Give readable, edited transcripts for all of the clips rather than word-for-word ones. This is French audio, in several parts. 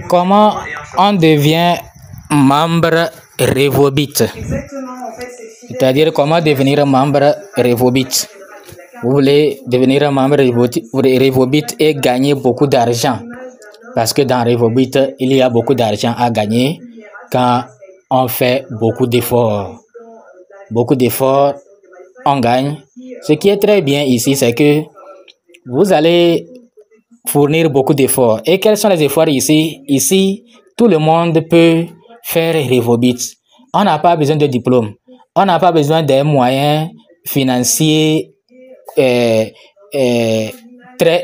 Comment on devient membre Revobit? C'est-à-dire comment devenir membre Revobit? Vous voulez devenir membre Revobit et gagner beaucoup d'argent. Parce que dans Revobit, il y a beaucoup d'argent à gagner quand on fait beaucoup d'efforts. Beaucoup d'efforts, on gagne. Ce qui est très bien ici, c'est que vous allez fournir beaucoup d'efforts. Et quels sont les efforts ici? Ici, tout le monde peut faire Revobit. On n'a pas besoin de diplôme. On n'a pas besoin des moyens financiers très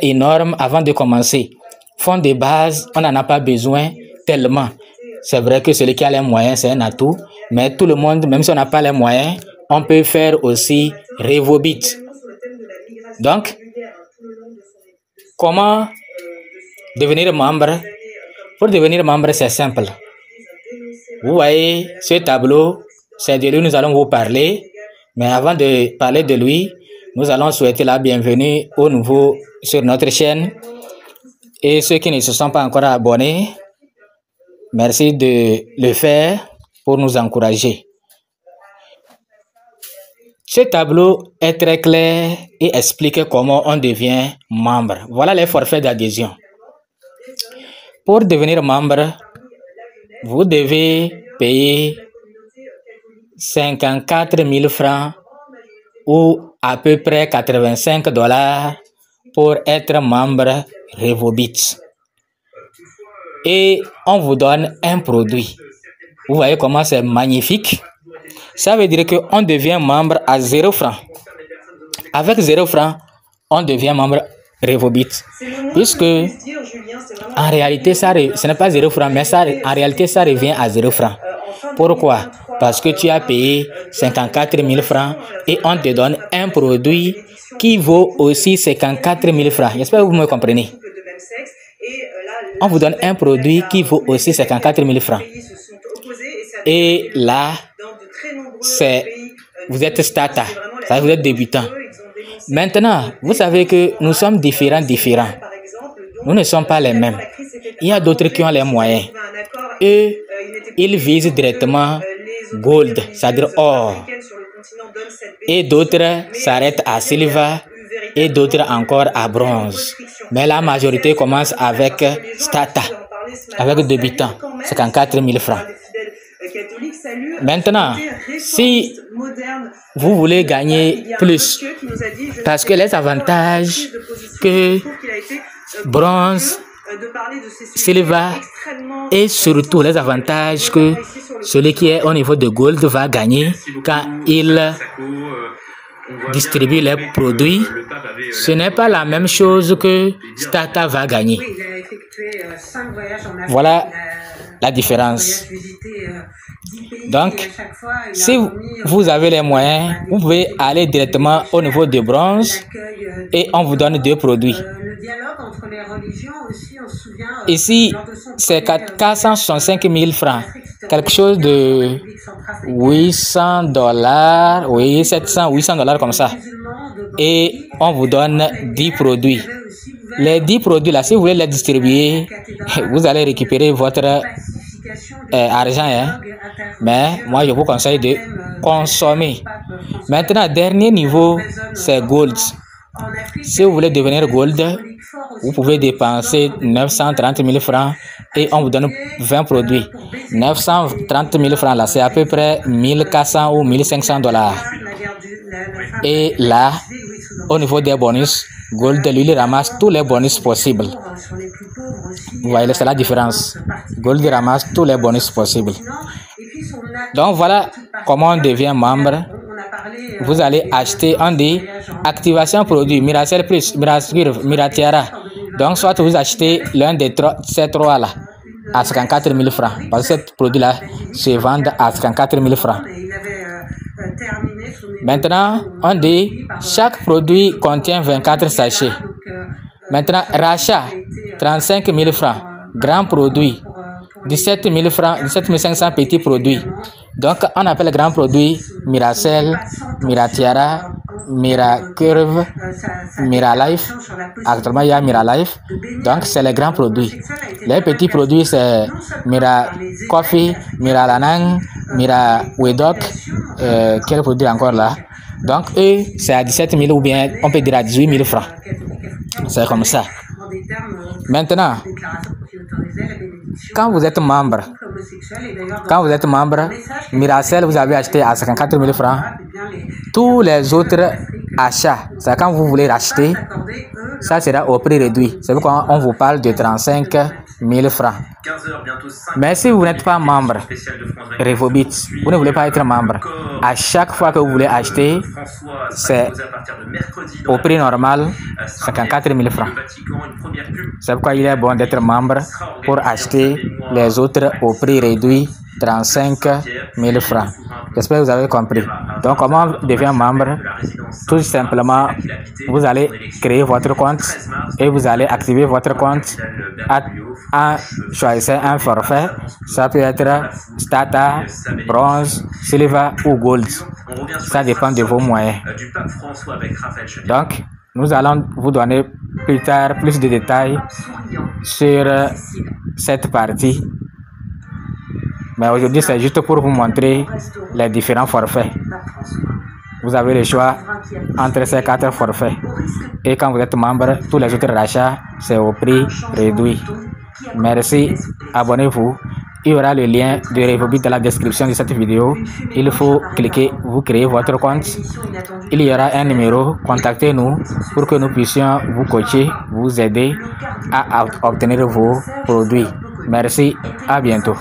énormes avant de commencer. Fonds de base, on n'en a pas besoin tellement. C'est vrai que celui qui a les moyens, c'est un atout. Mais tout le monde, même si on n'a pas les moyens, on peut faire aussi Revobit. Donc, comment devenir membre? Pour devenir membre, c'est simple. Vous voyez ce tableau, c'est de lui nous allons vous parler. Mais avant de parler de lui, nous allons souhaiter la bienvenue aux nouveaux sur notre chaîne. Et ceux qui ne se sont pas encore abonnés, merci de le faire pour nous encourager. Ce tableau est très clair et explique comment on devient membre. Voilà les forfaits d'adhésion. Pour devenir membre, vous devez payer 54 000 francs ou à peu près 85 $ pour être membre Revobit. Et on vous donne un produit. Vous voyez comment c'est magnifique? Ça veut dire qu'on devient membre à 0 francs. Avec 0 francs, on devient membre Revobit. Puisque en réalité, ce n'est pas 0 francs, mais en réalité, ça revient à 0 francs. Pourquoi? Parce que tu as payé 54 000 francs et on te donne un produit qui vaut aussi 54 000 francs. J'espère que vous me comprenez. On vous donne un produit qui vaut aussi 54 000 francs. Et là, vous êtes starter, vous êtes débutant. Maintenant, vous savez que nous sommes différents. Nous ne sommes pas les mêmes. Il y a d'autres qui ont les moyens. Eux, ils visent directement gold, c'est-à-dire or. Et d'autres s'arrêtent à silver et d'autres encore à bronze. Mais la majorité commence avec starter, avec débutant, 54 000 francs. Maintenant, si vous voulez gagner plus, parce que les avantages que bronze, silver et surtout les avantages que celui qui est au niveau de gold va gagner quand il distribue les produits, ce n'est pas la même chose que Starter va gagner. Voilà la différence. Donc, si vous avez les moyens, vous pouvez aller directement au niveau de bronze et on vous donne 2 produits. Ici, c'est 465 000 francs, quelque chose de 800 $, oui, 700, 800 $ comme ça. Et on vous donne 10 produits. Les 10 produits là, si vous voulez les distribuer, vous allez récupérer votre argent, hein? Mais moi je vous conseille de consommer. Maintenant, dernier niveau, c'est gold. Si vous voulez devenir gold, vous pouvez dépenser 930 000 francs et on vous donne 20 produits. 930 000 francs là, c'est à peu près 1400 ou 1500 $. Et là, au niveau des bonus, Gold, lui, il ramasse tous les bonus possibles. Vous voyez, c'est la différence. Gold ramasse tous les bonus possibles. Donc, voilà comment on devient membre. Vous allez acheter, on dit, activation produit, Miracel Plus, Miratiara. Donc, soit vous achetez l'un des ces trois là à 54 000 francs. Parce que ce produit-là se vend à 54 000 francs. Maintenant, on dit chaque produit contient 24 sachets. Maintenant, rachat 35 000 francs. Grand produit 17 000 francs, 17 500 petits produits. Donc, on appelle grand produit Miracel, Miratiara, Miracurve, Miralife. Actuellement, il y a Miralife. Donc, c'est les grands produits. Les petits produits, c'est Mira Coffee, Mira Lanang, Mira Wedok. Quel produit encore là? Donc, eux, c'est à 17 000 ou bien on peut dire à 18 000 francs. C'est comme ça. Maintenant, quand vous êtes membre, Miracell, vous avez acheté à 54 000 francs. Tous les autres achats, c'est quand vous voulez racheter, ça sera au prix réduit. C'est pourquoi on vous parle de 35 000 francs. Mais si vous n'êtes pas membre Revobit, vous ne voulez pas être membre, à chaque fois que vous voulez acheter, c'est au prix normal 54 000 francs. C'est pourquoi il est bon d'être membre pour acheter les autres au prix réduit 35 000 francs. J'espère que vous avez compris. Donc, comment on devient membre? Tout simplement, vous allez créer votre compte et vous allez activer votre compte en choisissant un forfait. Ça peut être Starter, Bronze, Silver ou Gold. Ça dépend de vos moyens. Donc, nous allons vous donner plus tard plus de détails sur cette partie. Mais aujourd'hui, c'est juste pour vous montrer les différents forfaits. Vous avez le choix entre ces 4 forfaits. Et quand vous êtes membre, tous les autres rachats, c'est au prix réduit. Merci, abonnez-vous. Il y aura le lien de Revobit dans la description de cette vidéo. Il faut cliquer, vous créez votre compte. Il y aura un numéro, contactez-nous pour que nous puissions vous coacher, vous aider à obtenir vos produits. Merci, à bientôt.